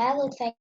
That looks like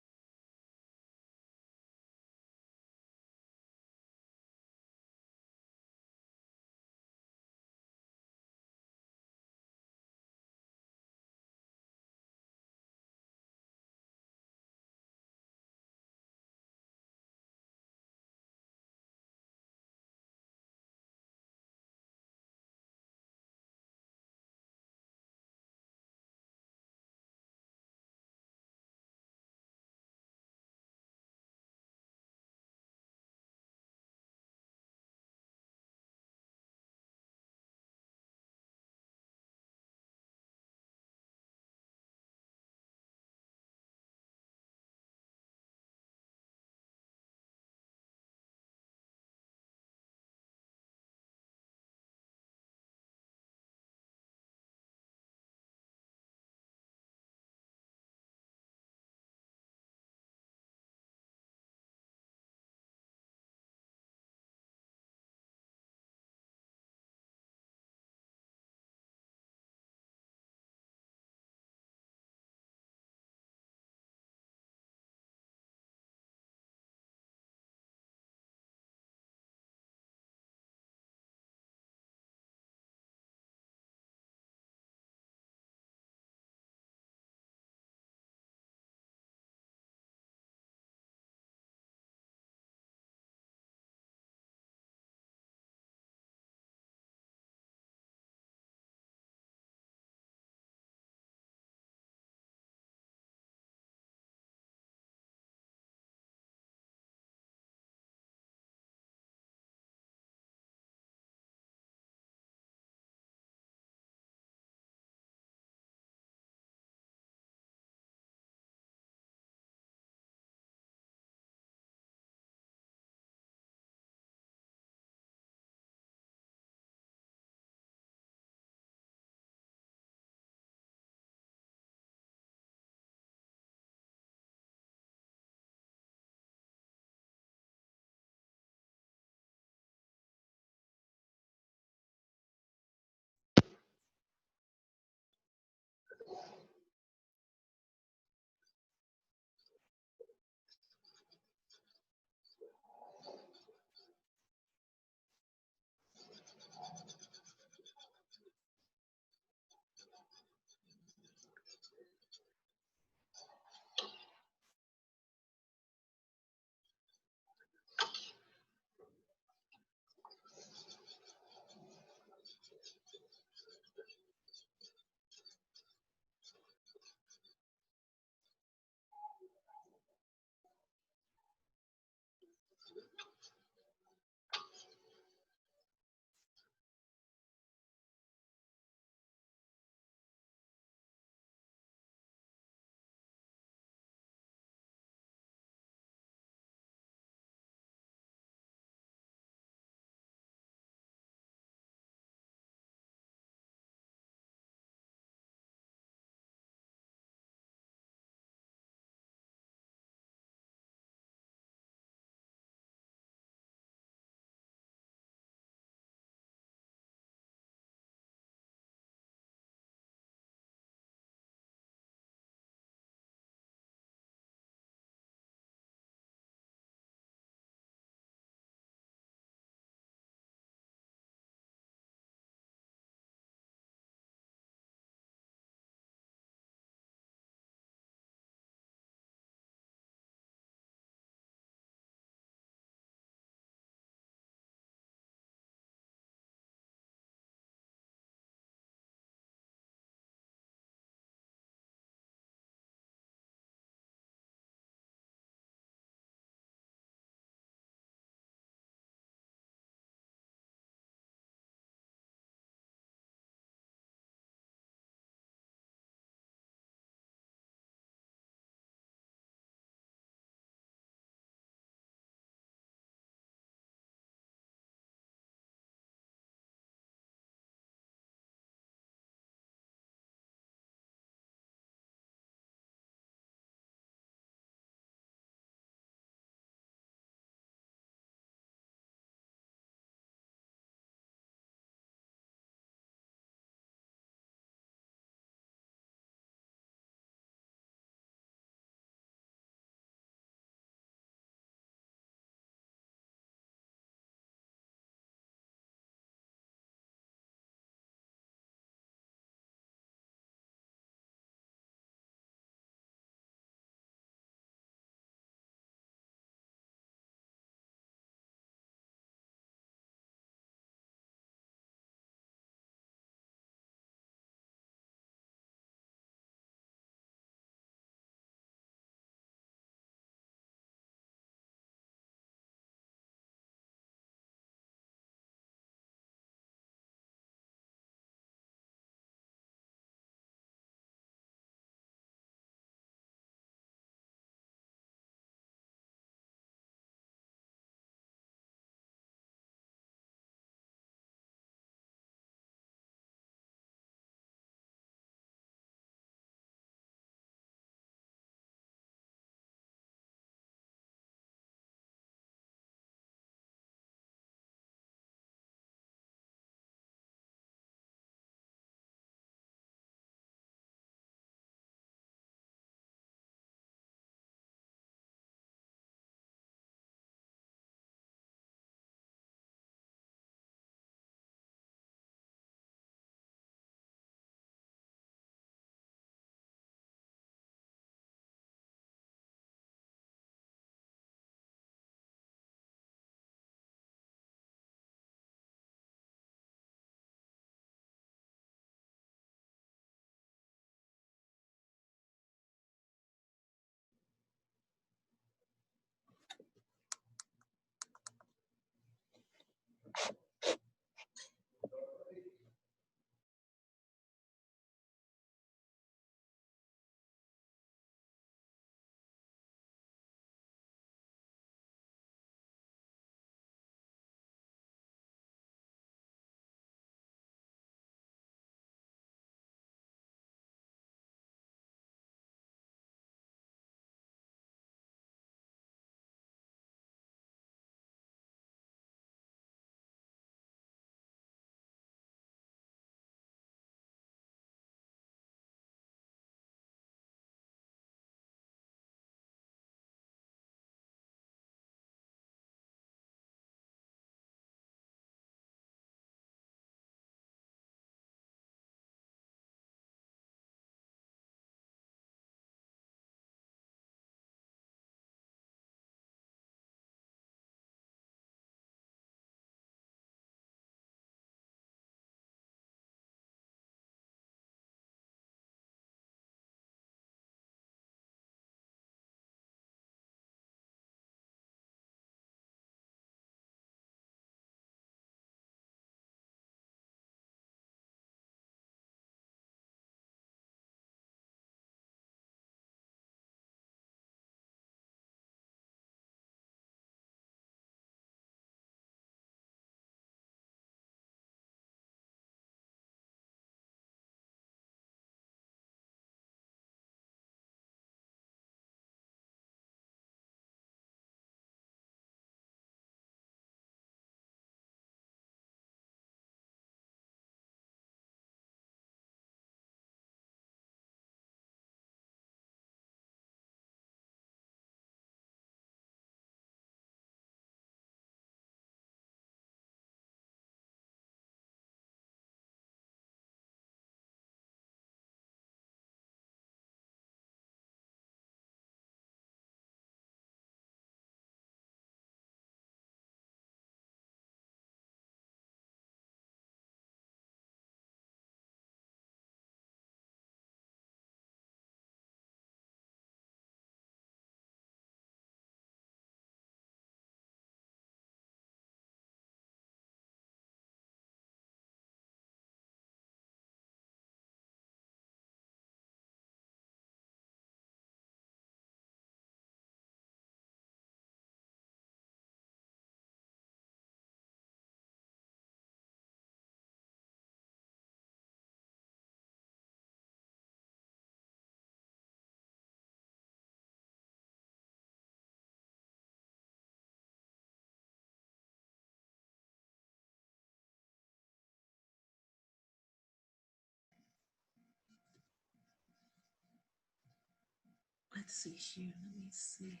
Let's see here. Let me see.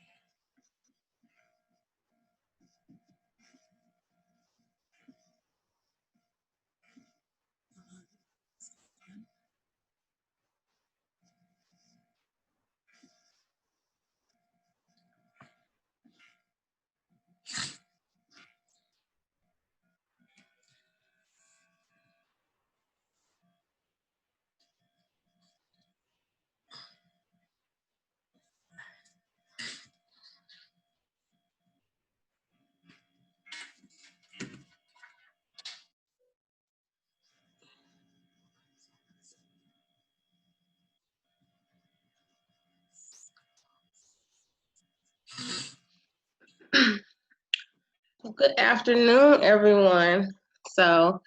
Good afternoon, everyone. So,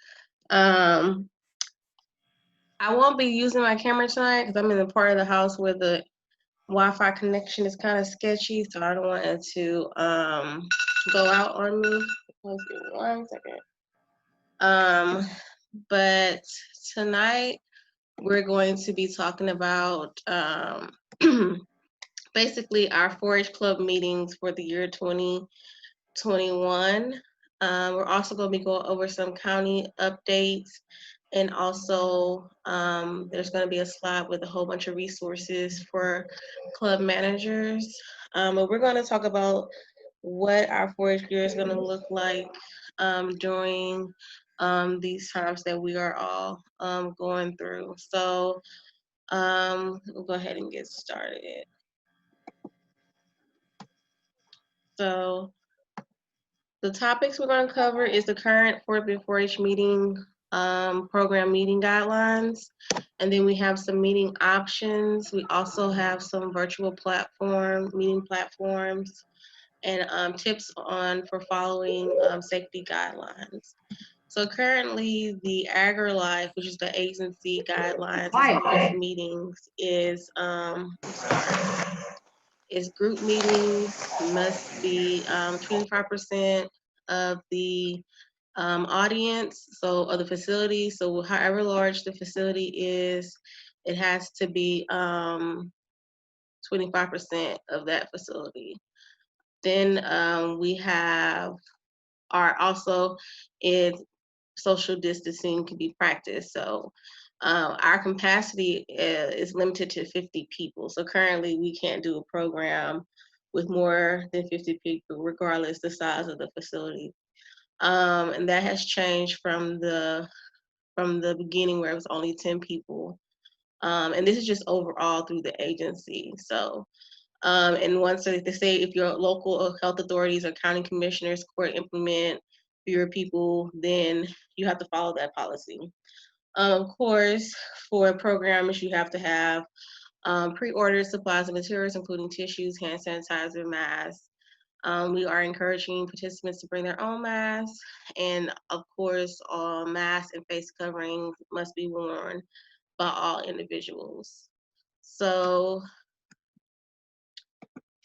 I won't be using my camera tonight because I'm in the part of the house where the Wi-Fi connection is kind of sketchy, so I don't want it to go out on me. Let's see, 1 second. But tonight we're going to be talking about basically our 4-H club meetings for the year 2021. We're also going to be going over some county updates, and also there's going to be a slide with a whole bunch of resources for club managers. But we're going to talk about what our 4-H year is going to look like during these times that we are all going through. So we'll go ahead and get started. So the topics we're going to cover is the current Fort Bend 4-H meeting program meeting guidelines, and then we have some meeting options. We also have some virtual meeting platforms, and tips for following safety guidelines. So currently, the AgriLife, which is the agency guidelines as far as meetings, is group meetings must be 25% of the audience, so of the facility. So however large the facility is, it has to be 25% of that facility. Then we have also is social distancing can be practiced. So our capacity is limited to 50 people. So currently we can't do a program with more than 50 people, regardless the size of the facility. And that has changed from the beginning where it was only 10 people. And this is just overall through the agency. So, and once they say if your local health authorities or county commissioners court implement fewer people, then you have to follow that policy. Of course, for programs, you have to have pre-ordered supplies and materials, including tissues, hand sanitizer, masks. We are encouraging participants to bring their own masks, and of course, all masks and face coverings must be worn by all individuals. So,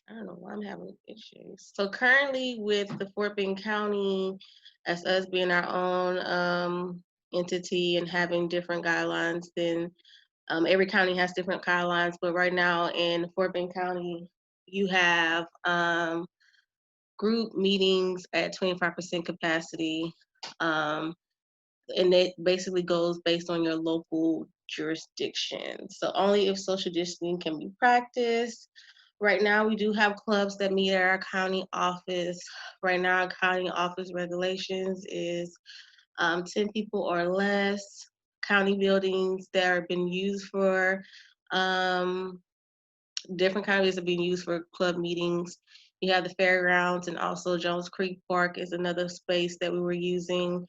I don't know why I'm having issues. So currently with the Fort Bend County, as us being our own entity and having different guidelines, then every county has different guidelines, but right now in Fort Bend County, you have group meetings at 25% capacity. And it basically goes based on your local jurisdiction. So only if social distancing can be practiced. Right now, we do have clubs that meet at our county office. Right now, our county office regulations is 10 people or less. County buildings that are being used for different counties are being used for club meetings. You have the fairgrounds, and also Jones Creek Park is another space that we were using.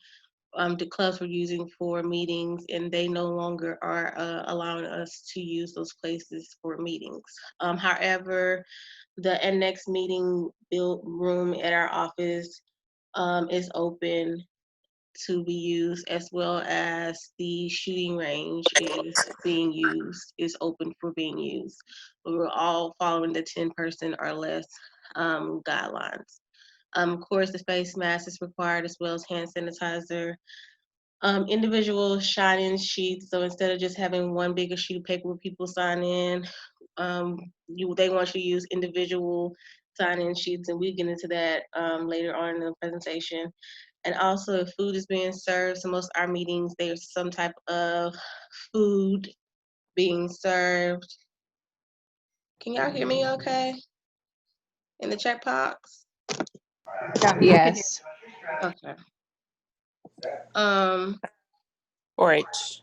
The clubs were using for meetings, and they no longer are allowing us to use those places for meetings. However, the annex meeting built room at our office is open to be used, as well as the shooting range is open for being used. But we're all following the 10-person or less guidelines. Of course, the face mask is required, as well as hand sanitizer. Individual sign-in sheets. So instead of just having one bigger sheet of paper where people sign in, they want you to use individual sign-in sheets, and we get into that later on in the presentation. And also, if food is being served, so most of our meetings, there's some type of food being served. Can y'all hear me okay in the chat box? Yes. Okay. Um, 4-H.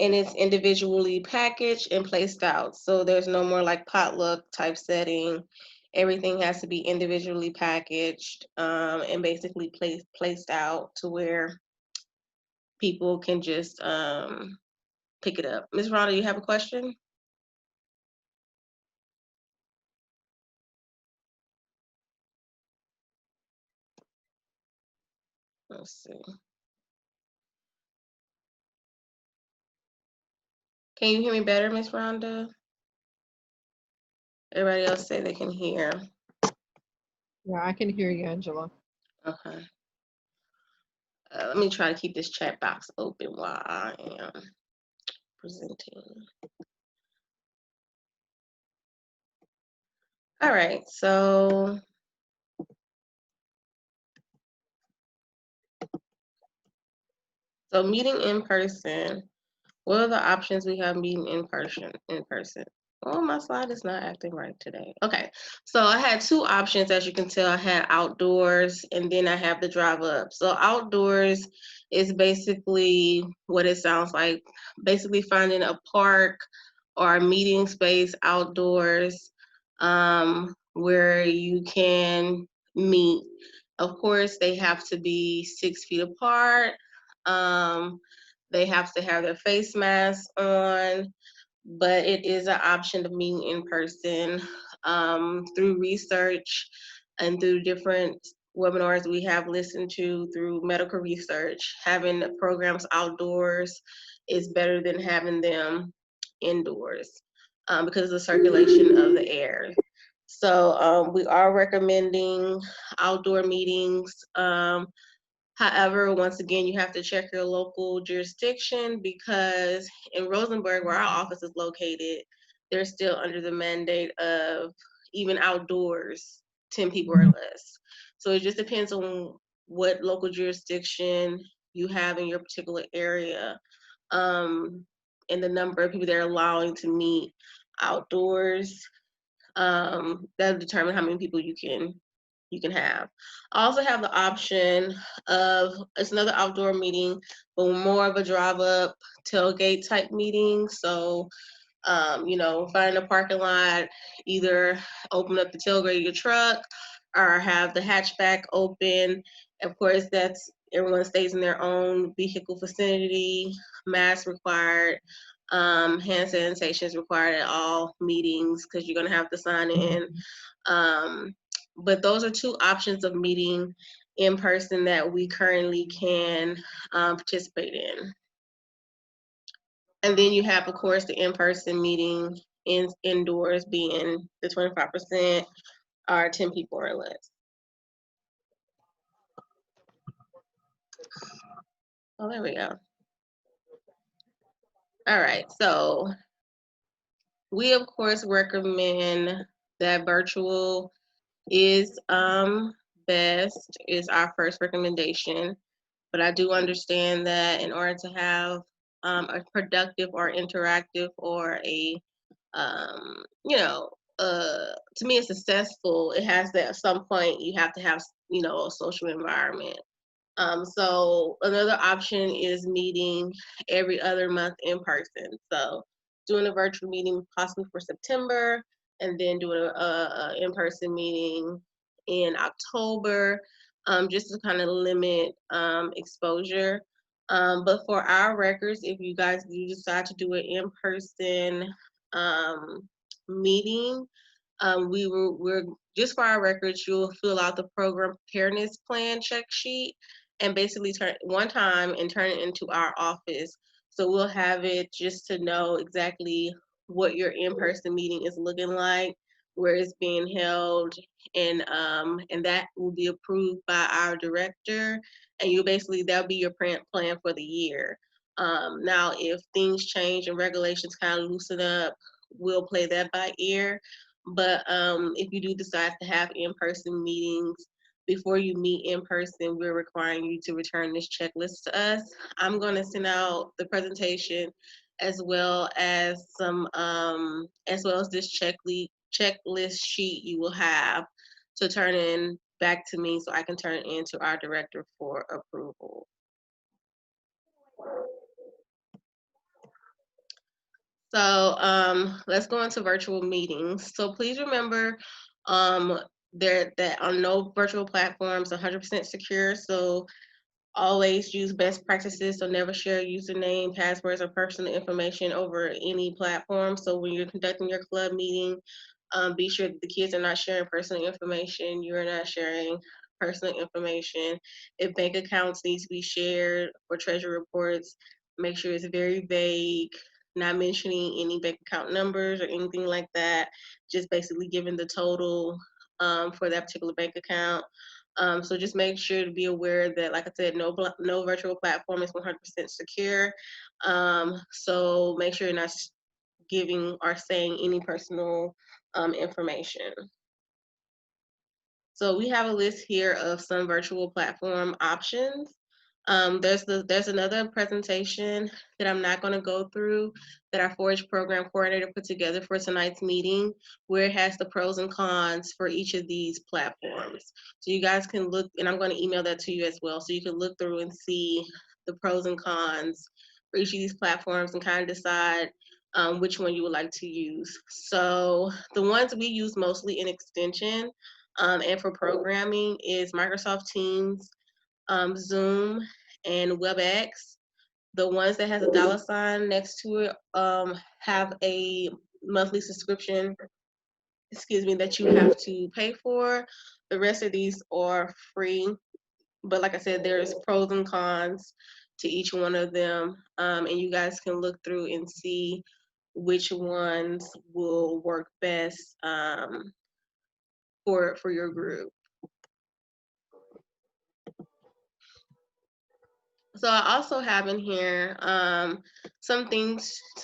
and it's individually packaged and placed out. So there's no more like potluck type setting. Everything has to be individually packaged and basically placed out to where people can just pick it up. Ms. Rhonda, you have a question? Let's see. Can you hear me better, Ms. Rhonda? Everybody else say they can hear. Yeah, I can hear you, Angela. Okay. Let me try to keep this chat box open while I am presenting. All right, so meeting in person. What are the options we have meeting in person? Oh, my slide is not acting right today. Okay, so I had two options, as you can tell. I had outdoors, and then I have the drive up. So outdoors is basically what it sounds like, basically finding a park or a meeting space outdoors where you can meet. Of course, they have to be 6 feet apart. They have to have their face masks on, but it is an option to meet in person through research and through different webinars we have listened to through medical research. Having the programs outdoors is better than having them indoors because of the circulation of the air. So we are recommending outdoor meetings. However, once again, you have to check your local jurisdiction because in Rosenberg, where our office is located, they're still under the mandate of even outdoors, 10 people or less. So it just depends on what local jurisdiction you have in your particular area and the number of people they're allowing to meet outdoors. That'll determine how many people you can have. I also have the option of it's another outdoor meeting, but more of a drive up tailgate type meeting. So find a parking lot, either open up the tailgate of your truck or have the hatchback open. Of course, that's everyone stays in their own vehicle vicinity, mask required, hand sanitation is required at all meetings because you're gonna have to sign in. But those are two options of meeting in person that we currently can participate in. And then you have, of course, the in-person meeting indoors being the 25% or 10 people or less. Oh, there we go. All right, so we, of course, recommend that virtual is best, is our first recommendation. But I do understand that in order to have a productive or interactive or to me, successful, it has that at some point you have to have, a social environment. So another option is meeting every other month in person. So doing a virtual meeting possibly for September, and then doing a in-person meeting in October, just to kind of limit exposure. But for our records, if you guys do decide to do an in-person meeting, we're just for our records, you'll fill out the program preparedness plan check sheet and basically turn one time and turn it into our office. So we'll have it just to know exactly what your in-person meeting is looking like, where it's being held, and that will be approved by our director. And you basically that'll be your plan for the year. Now, if things change and regulations kind of loosen up, we'll play that by ear. But if you do decide to have in-person meetings, before you meet in person, we're requiring you to return this checklist to us. I'm going to send out the presentation as well as this checklist sheet you will have to turn in back to me so I can turn it into our director for approval. So let's go into virtual meetings. So please remember that on no virtual platforms 100% secure. So always use best practices. So never share username, passwords, or personal information over any platform. So when you're conducting your club meeting, be sure that the kids are not sharing personal information. You're not sharing personal information. If bank accounts need to be shared for treasury reports, make sure it's very vague, not mentioning any bank account numbers or anything like that, just basically giving the total for that particular bank account. So just make sure to be aware that, like I said, no virtual platform is 100% secure. So make sure you're not giving or saying any personal information. So we have a list here of some virtual platform options. There's another presentation that I'm not going to go through that our 4-H program coordinator put together for tonight's meeting, where it has the pros and cons for each of these platforms. So you guys can look, and I'm going to email that to you as well, so you can look through and see the pros and cons for each of these platforms and kind of decide which one you would like to use. So the ones we use mostly in extension and for programming is Microsoft Teams, Zoom, and WebEx. The ones that has a $ next to it have a monthly subscription, that you have to pay for. The rest of these are free, but like I said, there's pros and cons to each one of them, and you guys can look through and see which ones will work best for your group. So I also have in here some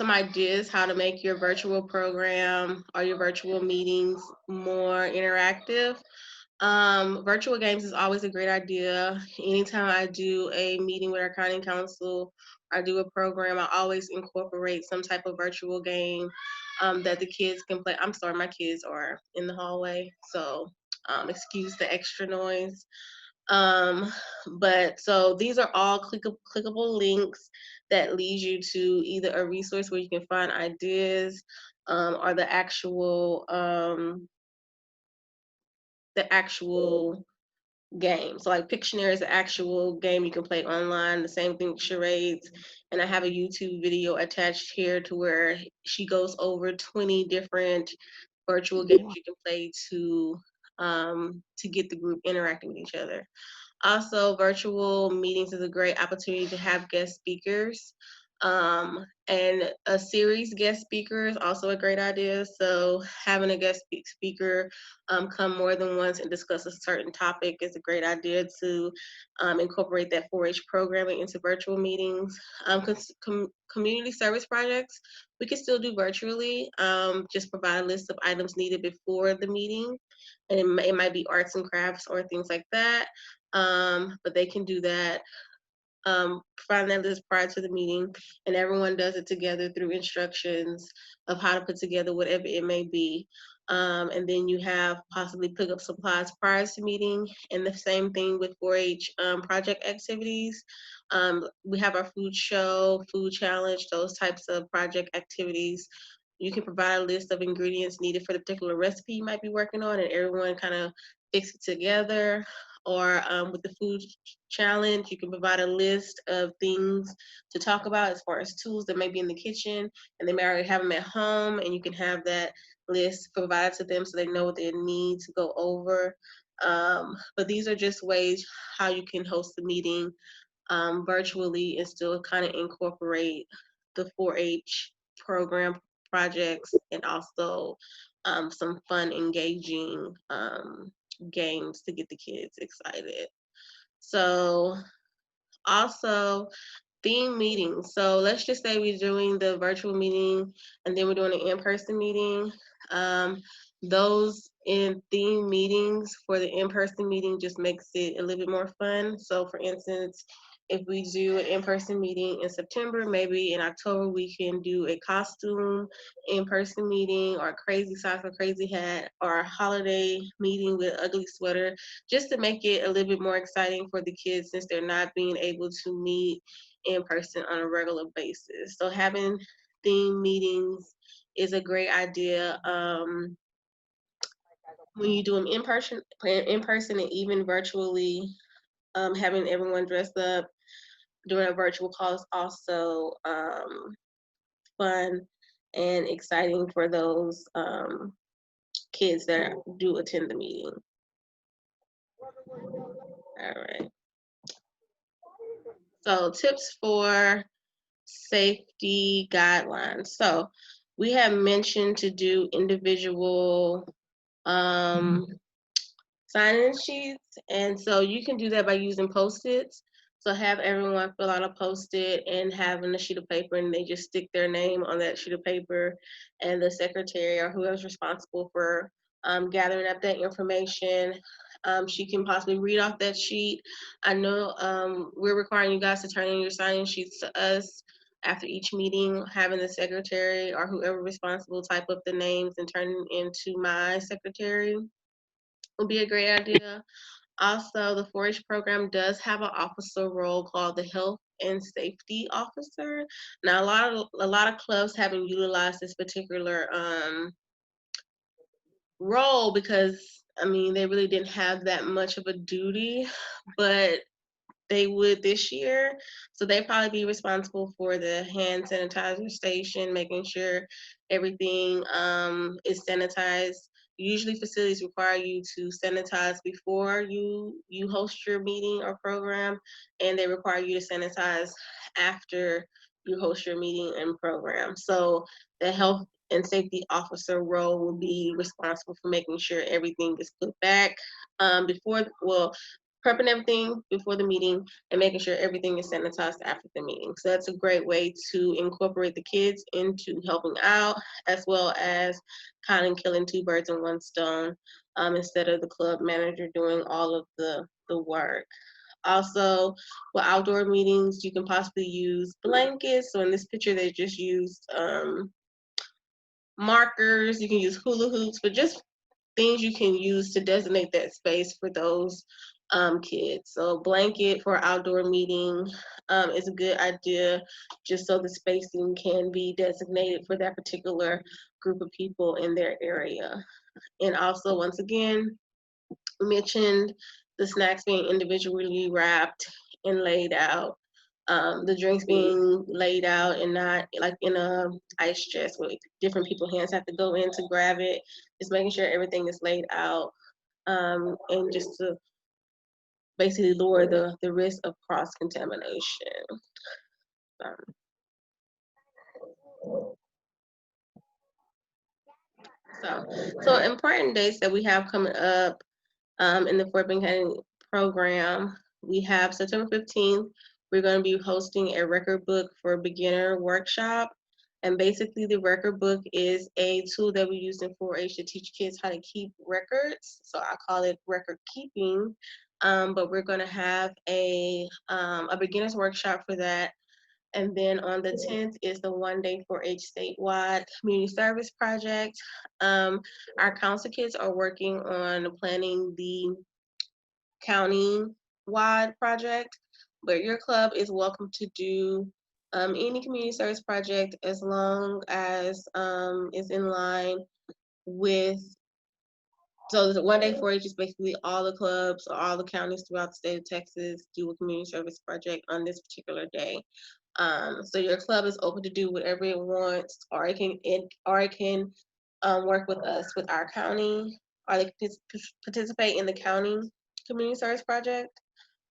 ideas how to make your virtual program or your virtual meetings more interactive. Virtual games is always a great idea. Anytime I do a meeting with our county council, I do a program, I always incorporate some type of virtual game that the kids can play. I'm sorry, my kids are in the hallway, so excuse the extra noise. But so these are all clickable links that lead you to either a resource where you can find ideas or the actual game. So like Pictionary is an actual game you can play online. The same thing with charades. And I have a YouTube video attached here to where she goes over 20 different virtual games you can play to get the group interacting with each other. Also, virtual meetings is a great opportunity to have guest speakers. And a series guest speaker is also a great idea. So having a guest speaker come more than once and discuss a certain topic is a great idea to incorporate that 4-H programming into virtual meetings. Community service projects, we can still do virtually. Just provide a list of items needed before the meeting. And it might be arts and crafts or things like that. But they can do that, provide that list prior to the meeting, and everyone does it together through instructions of how to put together whatever it may be. And then you have possibly pick up supplies prior to meeting, and the same thing with 4-H project activities. We have our food show, food challenge, those types of project activities. You can provide a list of ingredients needed for the particular recipe you might be working on, and everyone kind of fix it together. Or with the food challenge, you can provide a list of things to talk about as far as tools that may be in the kitchen, and they may already have them at home, and you can have that list provided to them so they know what they need to go over. But these are just ways how you can host the meeting virtually and still kind of incorporate the 4-H program projects and also some fun, engaging games to get the kids excited. So also theme meetings. So let's just say we're doing the virtual meeting and then we're doing an in-person meeting. Those in theme meetings for the in-person meeting just makes it a little bit more fun. So for instance, if we do an in-person meeting in September, maybe in October we can do a costume in-person meeting or a crazy socks or crazy hat or a holiday meeting with ugly sweater, just to make it a little bit more exciting for the kids since they're not being able to meet in person on a regular basis. So having theme meetings is a great idea. When you do them in person and even virtually, having everyone dressed up during a virtual call is also fun and exciting for those kids that do attend the meeting. All right. So tips for safety guidelines. So we have mentioned to do individual sign-in sheets, and so you can do that by using Post-its. So have everyone fill out a Post-it and having a sheet of paper, and they just stick their name on that sheet of paper, and the secretary or whoever's responsible for gathering up that information, she can possibly read off that sheet. I know we're requiring you guys to turn in your sign-in sheets to us after each meeting, having the secretary or whoever responsible type up the names and turn them into my secretary would be a great idea. Also, the 4-H program does have an officer role called the Health and Safety Officer. Now, a lot of clubs haven't utilized this particular role because I mean they really didn't have that much of a duty, but they would this year. So they probably be responsible for the hand sanitizer station, making sure everything is sanitized. Usually facilities require you to sanitize before you host your meeting or program, and they require you to sanitize after you host your meeting and program. So the health and safety officer role will be responsible for making sure everything is put back prepping everything before the meeting and making sure everything is sanitized after the meeting. So that's a great way to incorporate the kids into helping out, as well as kind of killing two birds in one stone, instead of the club manager doing all of the work. Also, with outdoor meetings, you can possibly use blankets. So in this picture, they just used markers. You can use hula hoops, but just things you can use to designate that space for those kids. So blanket for outdoor meeting is a good idea, just so the spacing can be designated for that particular group of people in their area. And also, once again, we mentioned the snacks being individually wrapped and laid out. The drinks being laid out and not like in a ice chest where different people's hands have to go in to grab it. Just making sure everything is laid out, and just to basically lower the risk of cross contamination. So important dates that we have coming up in the Fort Bend County program. We have September 15th, we're going to be hosting a record book for beginner workshop. And basically the record book is a tool that we use in 4-H to teach kids how to keep records. So I call it record keeping. But we're going to have a beginner's workshop for that. And then on the 10th is the 1-day 4-H statewide community service project. Our council kids are working on planning the county-wide project, but your club is welcome to do any community service project as long as it's in line with. So the 1-day 4-H is basically all the clubs or all the counties throughout the state of Texas do a community service project on this particular day. So your club is open to do whatever it wants, or it can work with us with our county, or they can participate in the county community service project.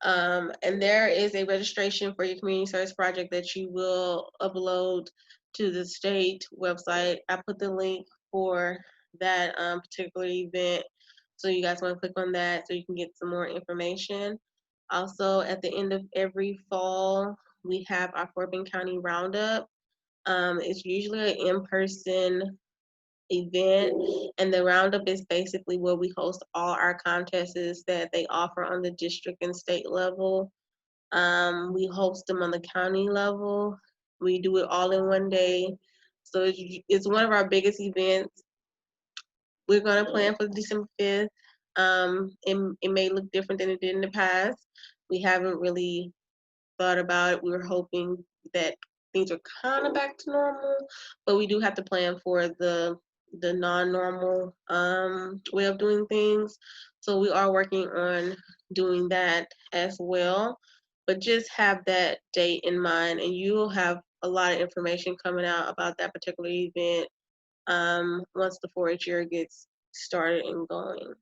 And there is a registration for your community service project that you will upload to the state website. I put the link for that particular event, so you guys want to click on that so you can get some more information. Also, at the end of every fall, we have our Fort Bend County Roundup. It's usually an in-person event, and the Roundup is basically where we host all our contests that they offer on the district and state level. We host them on the county level. We do it all in one day. So it's one of our biggest events. We're going to plan for December 5th. It may look different than it did in the past. We haven't really thought about it. We were hoping that things are kind of back to normal, but we do have to plan for the non-normal way of doing things. So we are working on doing that as well. But just have that date in mind, and you will have a lot of information coming out about that particular event once the 4-H year gets started and going.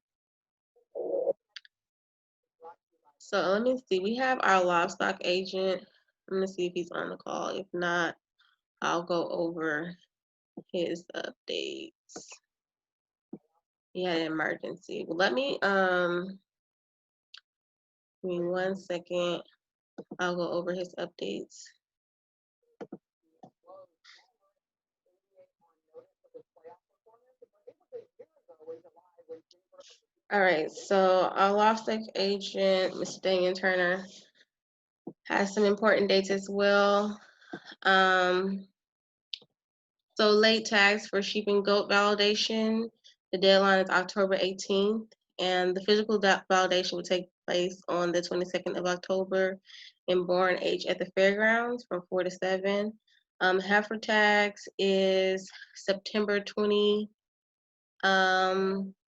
So let me see, we have our livestock agent. I'm gonna see if he's on the call. If not, I'll go over his updates. He had an emergency. Well, let me, give me 1 second. I'll go over his updates. All right, so our livestock agent, Mr. Daniel Turner, has some important dates as well. So late tags for sheep and goat validation, the deadline is October 18th, and the physical validation will take place on the 22nd of October in Born H at the fairgrounds from 4 to 7. Heifer tags is September 20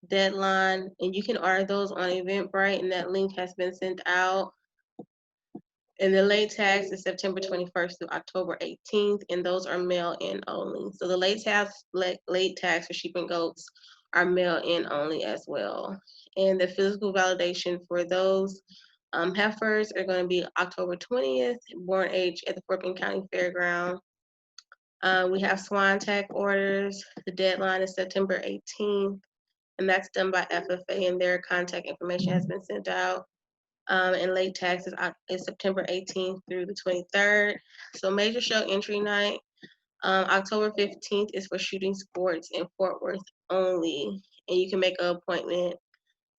deadline, and you can order those on Eventbrite, and that link has been sent out. And the late tags is September 21st through October 18th, and those are mail-in only. So the late tags for sheep and goats are mail-in only as well. And the physical validation for those heifers are going to be October 20th, Born H at the Fort Bend County Fairground. We have swine tag orders. The deadline is September 18th, and that's done by FFA, and their contact information has been sent out. And late tags is September 18th through the 23rd. So major show entry night, October 15th is for shooting sports in Fort Worth only. And you can make an appointment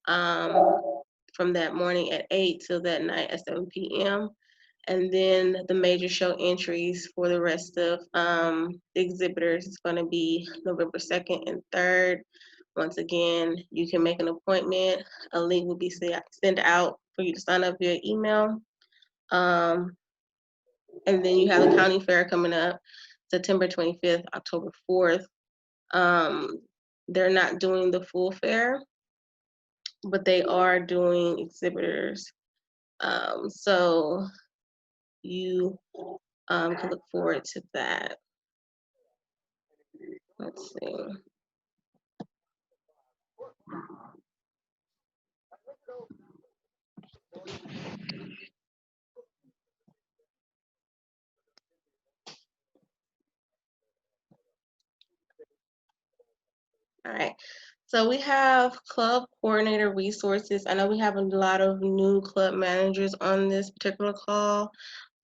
from that morning at 8 till that night at 7 p.m. And then the major show entries for the rest of the exhibitors is going to be November 2nd and 3rd. Once again, you can make an appointment. A link will be sent out for you to sign up via email. And then you have the county fair coming up September 25th, October 4th. They're not doing the full fair, but they are doing exhibitors. So you can look forward to that. Let's see. All right, so we have club coordinator resources. I know we have a lot of new club managers on this particular call.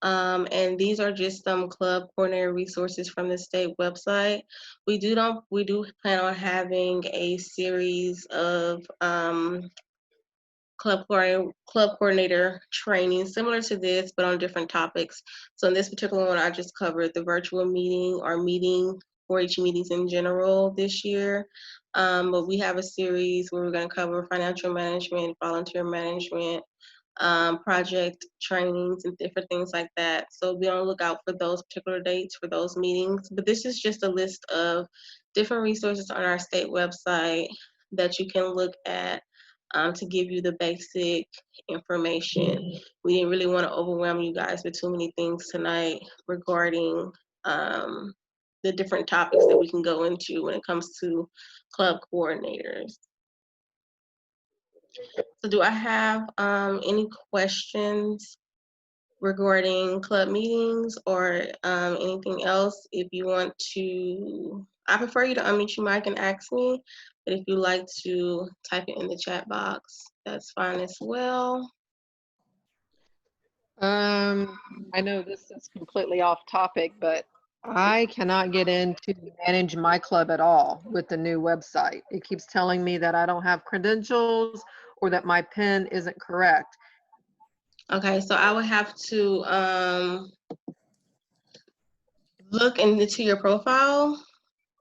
And these are just some club coordinator resources from the state website. We do plan on having a series of club coordinator training similar to this, but on different topics. So in this particular one, I just covered the virtual meeting or meeting 4-H meetings in general this year. But we have a series where we're going to cover financial management, volunteer management, project trainings and different things like that. So be on the lookout for those particular dates for those meetings. But this is just a list of different resources on our state website that you can look at to give you the basic information. We didn't really want to overwhelm you guys with too many things tonight regarding the different topics that we can go into when it comes to club coordinators. So do I have any questions regarding club meetings or anything else? If you want to, I prefer you to unmute your mic and ask me, but if you like to type it in the chat box, that's fine as well. I know this is completely off topic, but I cannot get in to manage my club at all with the new website. It keeps telling me that I don't have credentials or that my PIN isn't correct. Okay, so I would have to look into your profile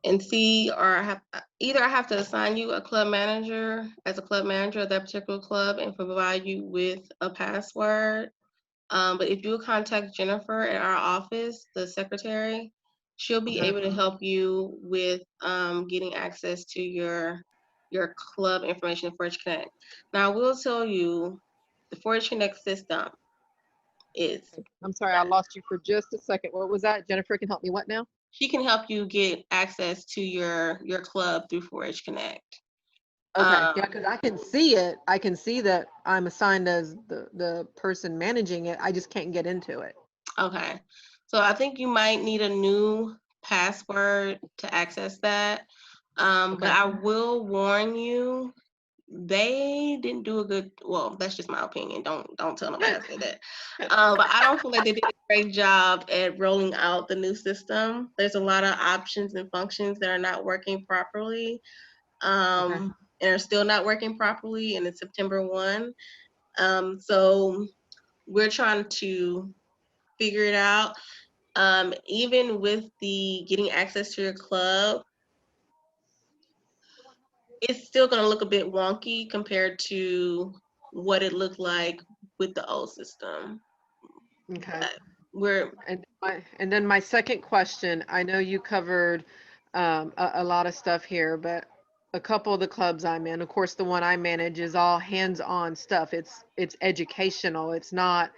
and see, or either I have to assign you a club manager as a club manager of that particular club and provide you with a password. But if you contact Jennifer at our office, the secretary, she'll be Okay. able to help you with getting access to your club information for 4-H Connect. Now, I will tell you, the 4-H Connect system is, I'm sorry, I lost you for just a second. What was that? Jennifer can help me what now? she can help you get access to your club through 4-H Connect. Okay, yeah, because I can see it. I can see that I'm assigned as the person managing it. I just can't get into it. Okay, so I think you might need a new password to access that. But Okay. I will warn you, they didn't do a good, well, that's just my opinion. Don't tell nobody I said that. But I don't feel like they did a great job at rolling out the new system. There's a lot of options and functions that are not working properly. Okay. And are still not working properly, and it's September 1. So we're trying to figure it out. Even with the getting access to your club, it's still going to look a bit wonky compared to what it looked like with the old system. Okay. We're And then my second question, I know you covered a lot of stuff here, but a couple of the clubs I'm in, of course, the one I manage is all hands-on stuff. It's educational. It's not,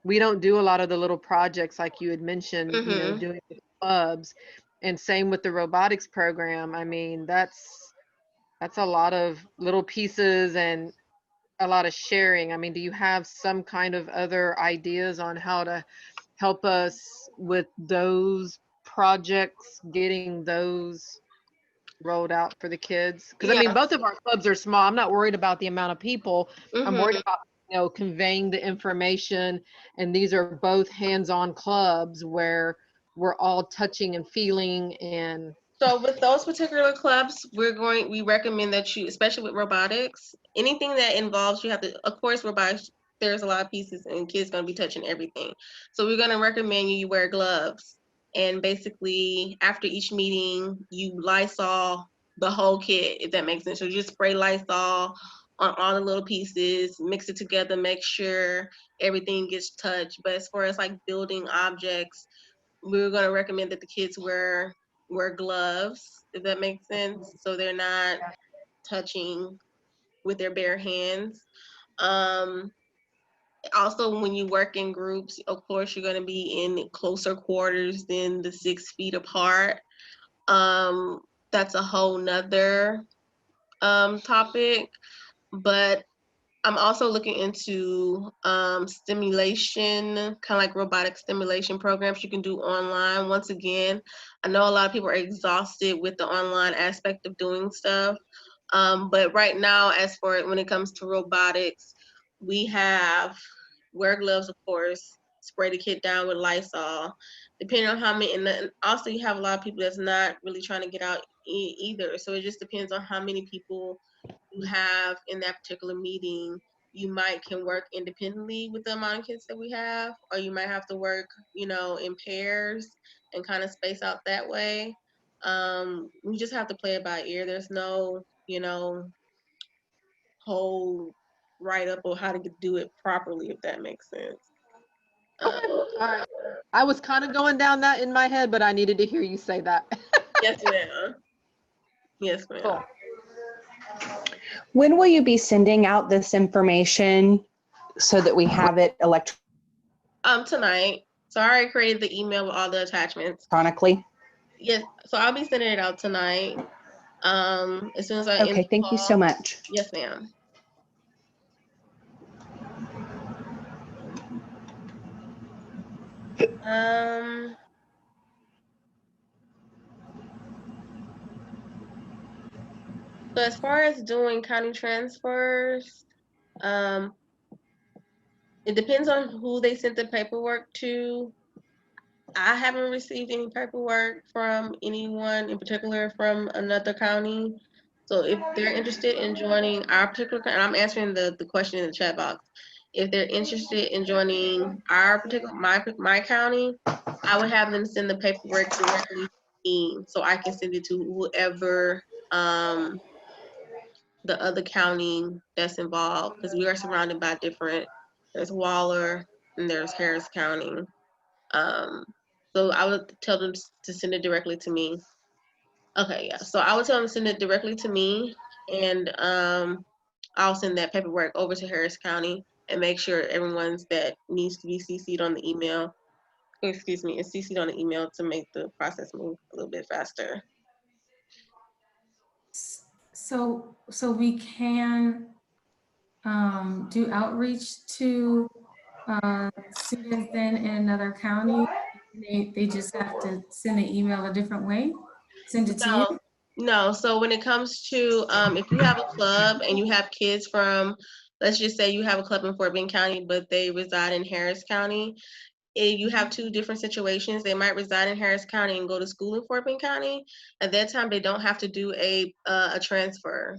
we don't do a lot of the little projects like you had mentioned, you know, mhm. doing with clubs. And same with the robotics program. I mean, that's a lot of little pieces and a lot of sharing. I mean, do you have some kind of other ideas on how to help us with those projects, getting those rolled out for the kids? Because I mean, Yeah. both of our clubs are small. I'm not worried about the amount of people. I'm worried Mhm. about, you know, conveying the information. And these are both hands-on clubs where we're all touching and feeling and So with those particular clubs, we recommend that you, especially with robotics, anything that involves, you have to, of course, robotics, there's a lot of pieces and kids gonna be touching everything. So we're gonna recommend you wear gloves. And basically after each meeting, you Lysol the whole kit, if that makes sense. So you just spray Lysol on all the little pieces, mix it together, make sure everything gets touched. But as far as like building objects, we're going to recommend that the kids wear gloves, if that makes sense, so they're not touching with their bare hands. Um, Also, when you work in groups, of course, you're going to be in closer quarters than the 6 feet apart. Um, that's a whole nother topic, but I'm also looking into stimulation, kind of like robotic stimulation programs you can do online. Once again, I know a lot of people are exhausted with the online aspect of doing stuff. But right now, as for when it comes to robotics, we have wear gloves, of course, spray the kit down with Lysol, depending on how many, and then also you have a lot of people that's not really trying to get out either. So it just depends on how many people you have in that particular meeting. You might can work independently with the amount of kids that we have, or you might have to work, in pairs and kind of space out that way. We just have to play it by ear. There's no, whole write up on how to do it properly, if that makes sense. okay. Um, All right. I was kind of going down that in my head, but I needed to hear you say that. yes, ma'am. Yes, ma'am. Cool. When will you be sending out this information so that we have it Tonight. So I already created the email with all the attachments. electronically? Yes, so I'll be sending it out tonight. As soon as I end Okay, the thank you so call. much. Yes, ma'am. Um, so as far as doing county transfers, um, It depends on who they sent the paperwork to. I haven't received any paperwork from anyone in particular from another county. So if they're interested in joining our particular, and I'm answering the question in the chat box, if they're interested in joining our particular, my county, I would have them send the paperwork directly to me so I can send it to whoever, the other county that's involved, because we are surrounded by there's Waller and there's Harris County. Um, so I would tell them to send it directly to me. Okay, yeah. So I would tell them to send it directly to me, and I'll send that paperwork over to Harris County and make sure everyone's that needs to be CC'd on the email, excuse me, is CC'd on the email to make the process move a little bit faster. So we can do outreach to students then in another county. They just have to send an email a different way, send it to you. No. So when it comes to if you have a club and you have kids from, let's just say you have a club in Fort Bend County, but they reside in Harris County, you have two different situations. They might reside in Harris County and go to school in Fort Bend County. At that time, they don't have to do a transfer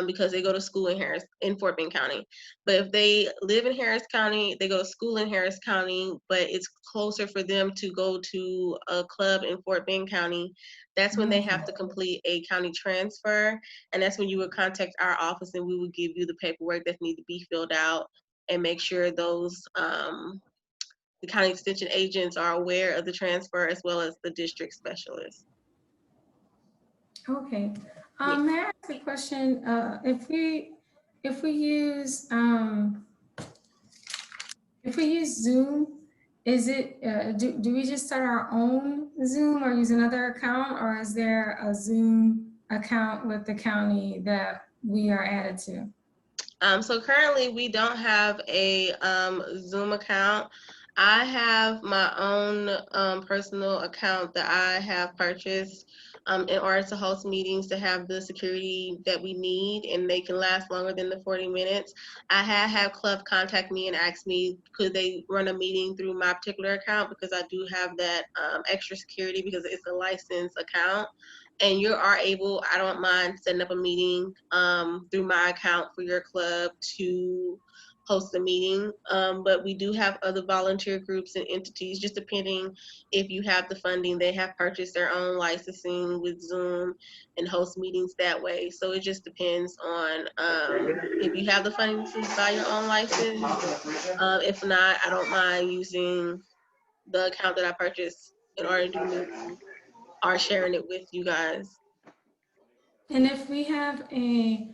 because they go to school in Fort Bend County. But if they live in Harris County, they go to school in Harris County, but it's closer for them to go to a club in Fort Bend County, that's when they have to complete a county transfer. And that's when you would contact our office and we would give you the paperwork that need to be filled out and make sure those the county extension agents are aware of the transfer as well as the district specialist. Okay. May I ask a question? If we use Zoom, is it do we just start our own Zoom or use another account, or is there a Zoom account with the county that we are added to? So currently we don't have a Zoom account. I have my own personal account that I have purchased in order to host meetings to have the security that we need, and they can last longer than the 40 minutes. I had club contact me and ask me, could they run a meeting through my particular account, because I do have that extra security because it's a licensed account. And you are able, I don't mind setting up a meeting through my account for your club to host a meeting. But we do have other volunteer groups and entities, just depending if you have the funding, they have purchased their own licensing with Zoom and host meetings that way. So it just depends on if you have the funding to buy your own license. If not, I don't mind using the account that I purchased in order to do meetings or sharing it with you guys. And if we have a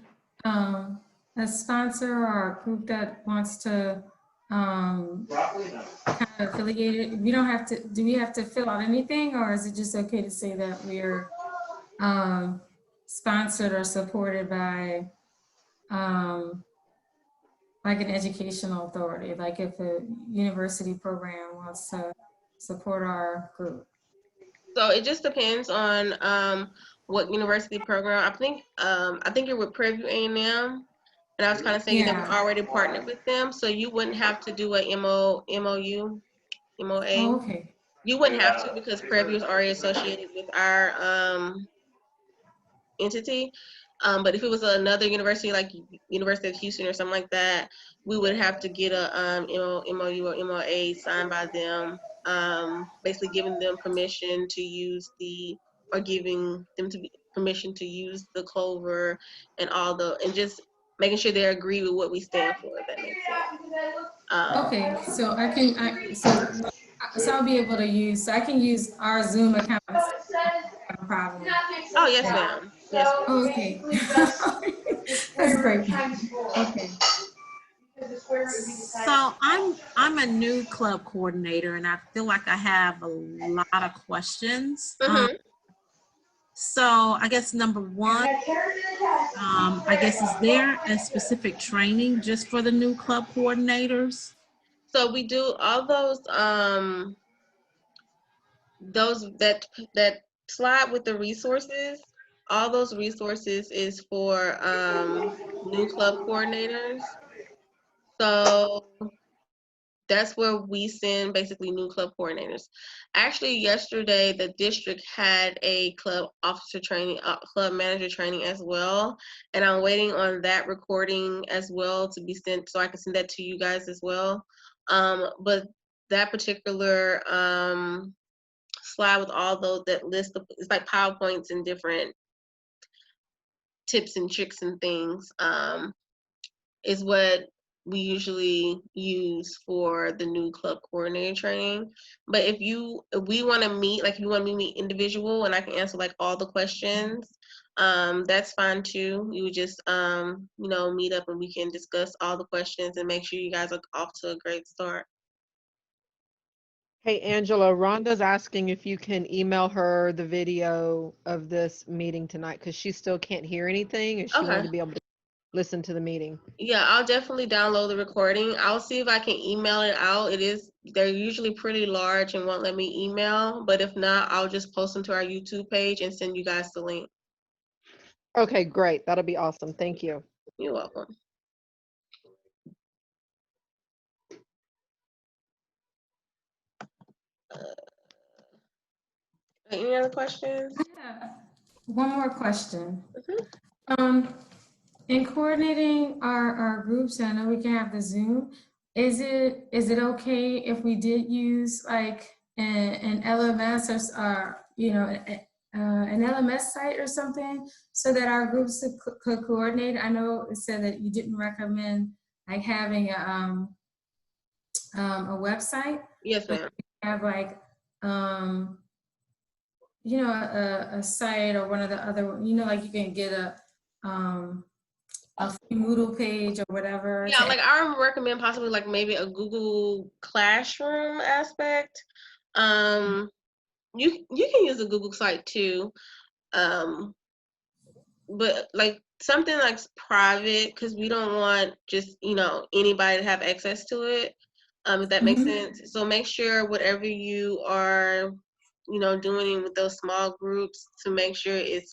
sponsor or a group that wants to kind of affiliate it, we don't have to, do we have to fill out anything, or is it just okay to say that we're sponsored or supported by like an educational authority, like if a university program wants to support our group? So it just depends on what university program. I think you're with Prairie View A&M, and I was kind of saying that we're already partnered with them, so you wouldn't have to do a MOA. Oh, okay. You wouldn't have to, because Prairie View is already associated with our entity. But if it was another university like University of Houston or something like that, we would have to get a MOU or MOA signed by them, basically giving them permission to use giving them permission to use the Clover and and just making sure they agree with what we stand for, if that makes sense. Okay, so so I'll be able to use, so I can use our Zoom account. No problem. Oh, yes, ma'am. Yes, ma'am. Oh, okay. That's great. Okay. So I'm a new club coordinator, and I feel like I have a lot of questions. So I guess number one, I guess, is there a specific training just for the new club coordinators? So we do all those that slide with the resources. All those resources is for new club coordinators. So that's where we send basically new club coordinators. Actually, yesterday the district had a club officer training, club manager training as well, and I'm waiting on that recording as well to be sent, so I can send that to you guys as well. But that particular slide with all those that list of, it's like PowerPoints and different tips and tricks and things, is what we usually use for the new club coordinator training. But if we want to meet, like if you want me to meet individual and I can answer like all the questions, that's fine too. You would just meet up and we can discuss all the questions and make sure you guys are off to a great start. Hey, Angela, Rhonda's asking if you can email her the video of this meeting tonight because she still can't hear anything and she wanted Okay. to be able to listen to the meeting. Yeah, I'll definitely download the recording. I'll see if I can email it out. They're usually pretty large and won't let me email, but if not, I'll just post them to our YouTube page and send you guys the link. Okay, great. That'll be awesome. Thank you. You're welcome. Any other questions? Yeah. One more question. Mhm. In coordinating our groups, I know we can have the Zoom. Is it okay if we did use like an LMS or an LMS site or something so that our groups could coordinate? I know it said that you didn't recommend like having a website. Yes, ma'am. Have like a site or one of the other, like you can get a free Moodle page or whatever. Yeah, like I would recommend possibly like maybe a Google Classroom aspect. You can use a Google site too, but like something like private, because we don't want just anybody to have access to it. If that makes sense. So make sure whatever you are doing with those small groups to make sure it's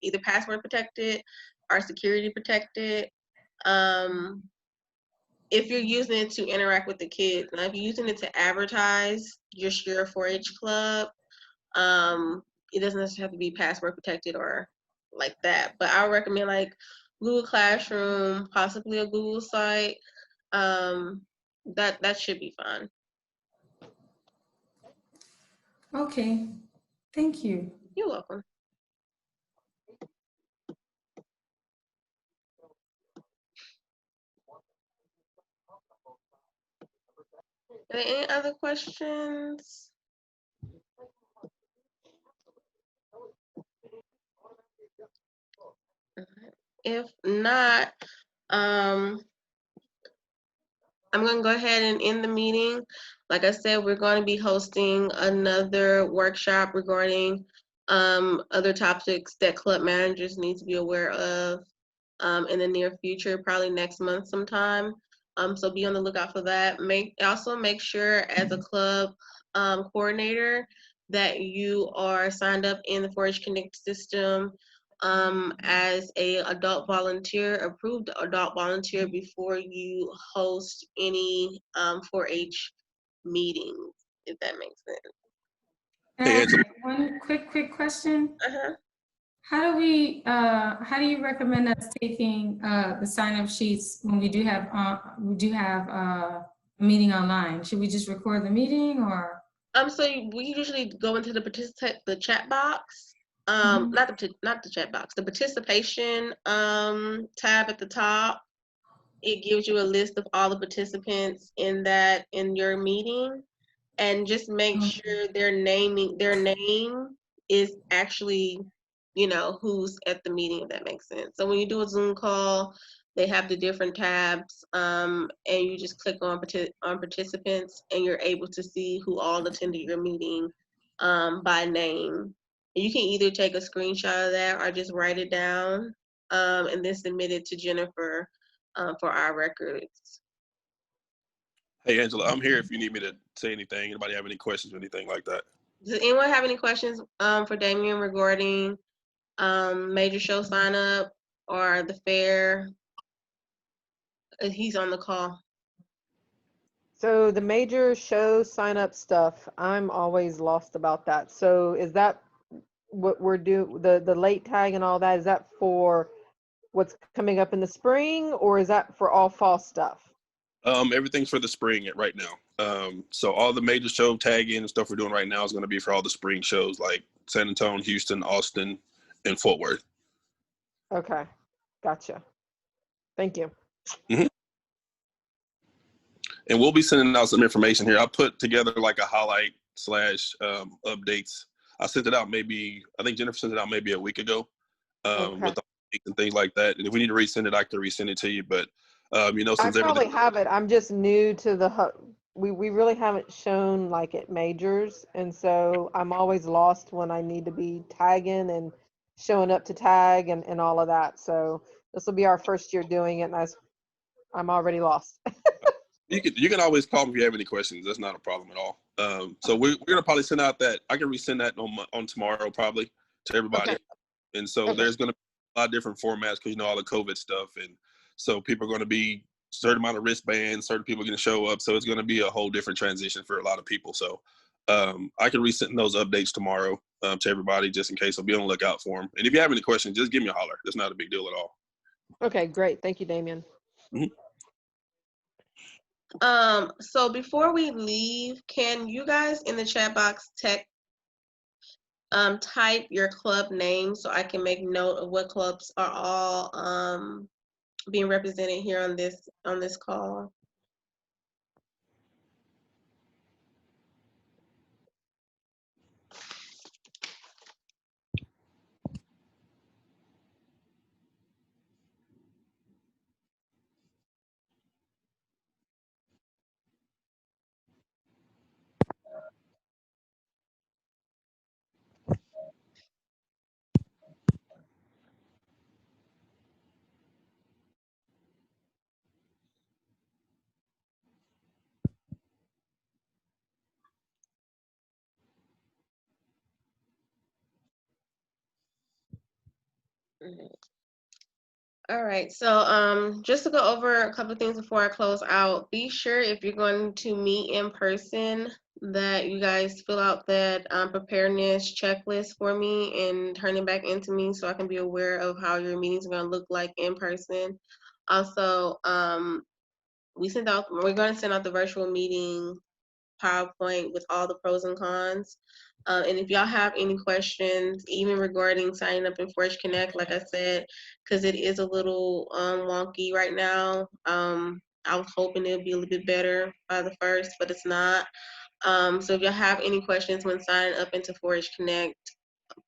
either password protected or security protected. If you're using it to interact with the kids, now if you're using it to advertise just your 4-H club, it doesn't necessarily have to be password protected or like that. But I would recommend like Google Classroom, possibly a Google site. That should be fine. Okay, thank you. You're welcome. Are there any other questions? If not, I'm going to go ahead and end the meeting. Like I said, we're going to be hosting another workshop regarding other topics that club managers need to be aware of in the near future, probably next month sometime. So be on the lookout for that. Also make sure as a club coordinator that you are signed up in the 4-H Connect system as a adult volunteer, approved adult volunteer before you host any 4-H meetings, if that makes sense. One quick question. Uh-huh. How do you recommend us taking the sign-up sheets when we do have a meeting online? Should we just record the meeting or? So we usually go into the chat box. Mhm. Not the chat box, the participation tab at the top. It gives you a list of all the participants in your meeting, and just make sure their name is actually who's at the meeting, if that makes sense. So when you do a Zoom call, they have the different tabs, and you just click on participants, and you're able to see who all attended your meeting by name. And you can either take a screenshot of that or just write it down and then submit it to Jennifer for our records. Hey, Angela, I'm here if you need me to say anything. Anybody have any questions or anything like that? Does anyone have any questions for Damien regarding major show sign up or the fair? He's on the call. So the major show sign up stuff, I'm always lost about that. So is that what we're doing, the late tag and all that, is that for what's coming up in the spring, or is that for all fall stuff? Everything's for the spring right now. So all the major show tagging and stuff we're doing right now is going to be for all the spring shows like San Antonio, Houston, Austin, and Fort Worth. Okay, gotcha. Thank you. And we'll be sending out some information here. I put together like a highlight / updates. I sent it out I think Jennifer sent it out maybe a week ago Okay. with the dates and things like that. And if we need to resend it, I can resend it to you. But, I since probably everything, have it. I'm just new to we really haven't shown like at majors. And so I'm always lost when I need to be tagging and showing up to tag and all of that. So this will be our first year doing it, and I'm already lost. you can always call me if you have any questions. That's not a problem at all. So we're going to probably send out that. I can resend that on tomorrow probably to everybody. Okay. And so Okay. there's going to be a lot of different formats because, all the COVID stuff. And so people are going to be certain amount of wristbands, certain people are going to show up. So it's going to be a whole different transition for a lot of people. So I can resend those updates tomorrow to everybody just in case. So be on the lookout for them. And if you have any questions, just give me a holler. That's not a big deal at all. Okay, great. Thank you, Damien. So before we leave, can you guys in the chat box type your club name so I can make note of what clubs are all being represented here on this call? All right, so just to go over a couple of things before I close out, be sure if you're going to meet in person that you guys fill out that preparedness checklist for me and turn it back into me so I can be aware of how your meetings are going to look like in person. Also, we're going to send out the virtual meeting PowerPoint with all the pros and cons. And if y'all have any questions, even regarding signing up in Forge Connect, like I said, because it is a little wonky right now. I was hoping it would be a little bit better by the 1st, but it's not. So if y'all have any questions when signing up into Forge Connect,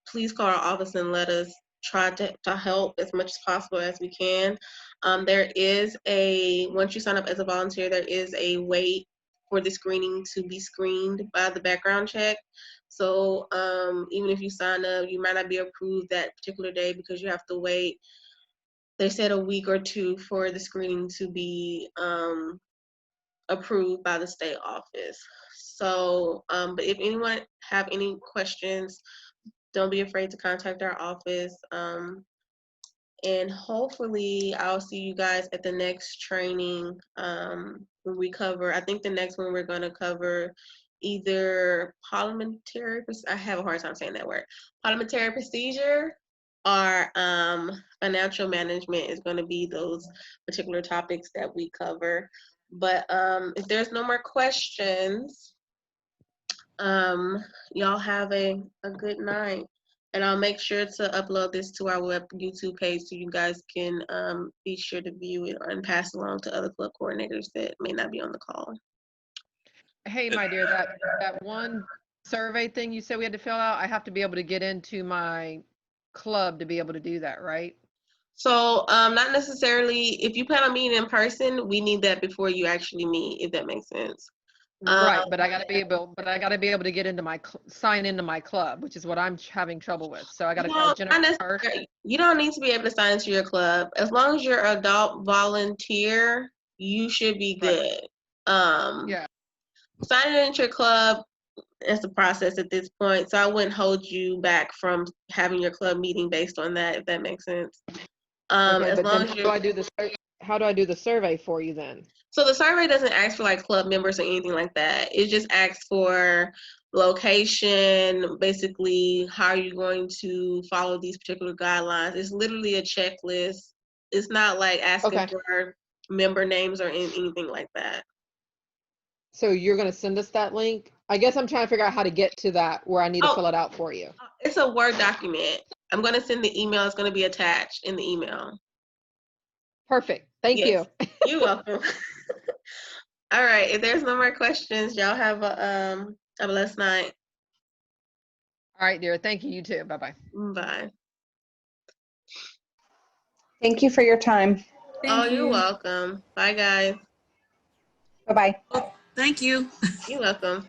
please call our office and let us try to help as much as possible as we can. There is once you sign up as a volunteer, there is a wait for the screening to be screened by the background check. So even if you sign up, you might not be approved that particular day because you have to wait. They said a week or 2 for the screening to be approved by the state office. So, but if anyone have any questions, don't be afraid to contact our office. And hopefully I'll see you guys at the next training when we cover, I think the next one we're going to cover either I have a hard time saying that word, parliamentary procedure or financial management is going to be those particular topics that we cover. But if there's no more questions, y'all have a good night. And I'll make sure to upload this to our YouTube page so you guys can be sure to view it and pass it along to other club coordinators that may not be on the call. Hey, my dear, that one survey thing you said we had to fill out, I have to be able to get into my club to be able to do that, right? So not necessarily, if you plan on meeting in person, we need that before you actually meet, if that makes sense. Right, but I got to be able to get into sign into my club, which is what I'm having trouble with. So I got to call Jennifer first. You don't need to be able to sign into your club. As long as you're an adult volunteer, you should be good. Right. Yeah. Signing into your club is a process at this point, so I wouldn't hold you back from having your club meeting based on that, if that makes sense. Okay, but then how do I do the survey for you then? So the survey doesn't ask for like club members or anything like that. It just asks for location, basically how are you going to follow these particular guidelines. It's literally a checklist. It's not like asking Okay. for member names or anything like that. So you're gonna send us that link? I guess I'm trying to figure out how to get to that where I need to Oh. fill it out for you. It's a Word document. I'm going to send the email. It's going to be attached in the email. Perfect. Thank Yes. you. You're welcome. All right. If there's no more questions, y'all have a blessed night. All right, dear. Thank you. You too. Bye-bye. Bye. Thank you for your time. Oh, you're you. welcome. Bye, guys. Bye-bye. Thank you. You're welcome.